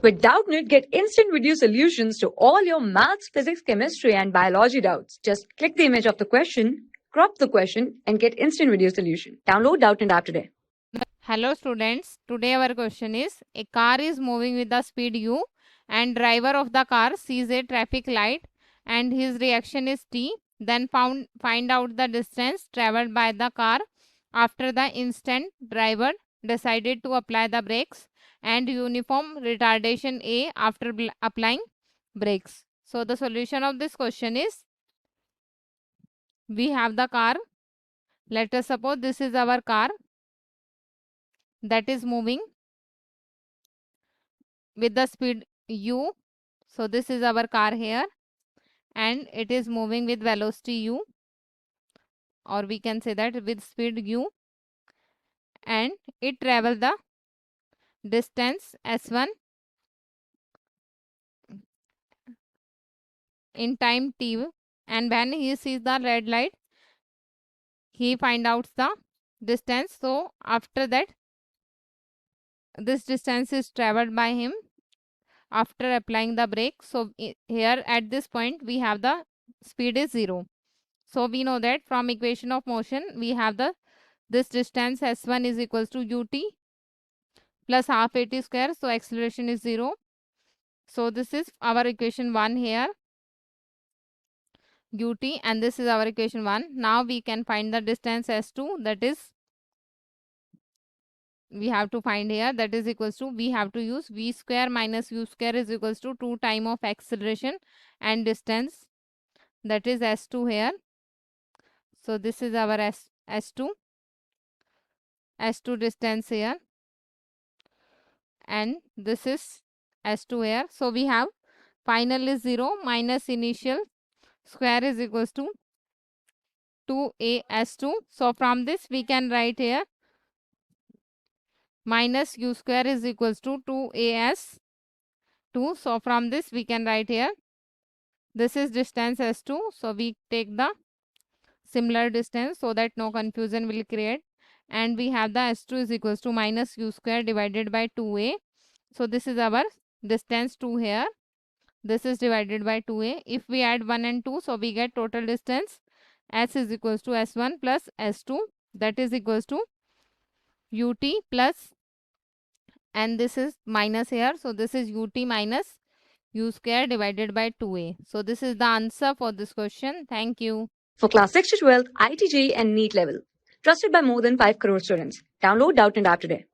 With Doubtnut, get instant video solutions to all your maths, physics, chemistry, and biology doubts. Just click the image of the question, crop the question, and get instant video solution. Download Doubtnut app today. Hello students, today our question is, a car is moving with the speed u and driver of the car sees a traffic light and his reaction is t. Then find out the distance traveled by the car after the instant driver decided to apply the brakes and uniform retardation A after applying brakes. So the solution of this question is, we have the car. Let us suppose this is our car that is moving with the speed u. So this is our car here and it is moving with velocity u, or we can say that with speed u, and it travel the distance s1 in time t, and when he sees the red light he find out the distance. So after that this distance is traveled by him after applying the brake. So here at this point we have the speed is 0. So we know that from equation of motion we have this distance s1 is equals to ut plus half at square. So acceleration is 0. So this is our equation 1 here, ut, and this is our equation 1. Now we can find the distance s2, that is we have to find here, that is equals to, we have to use v square minus u square is equals to 2 time of acceleration and distance, that is s2 here. So this is our s2 distance here, and this is s2 here. So we have final is 0 minus initial square is equals to 2a s2. So from this we can write here minus u square is equals to 2a s2. So from this we can write here, this is distance s2. So we take the similar distance so that no confusion will create, and we have the s2 is equals to minus u square divided by 2a. So this is our distance 2 here. This is divided by 2a. If we add 1 and 2, so we get total distance s is equals to s1 plus s2, that is equals to ut plus, and this is minus here. So this is ut minus u square divided by 2a. So this is the answer for this question. Thank you. For class 6 to 12, IIT JEE and NEET level. Trusted by more than 5 crore students. Download Doubtnut app today.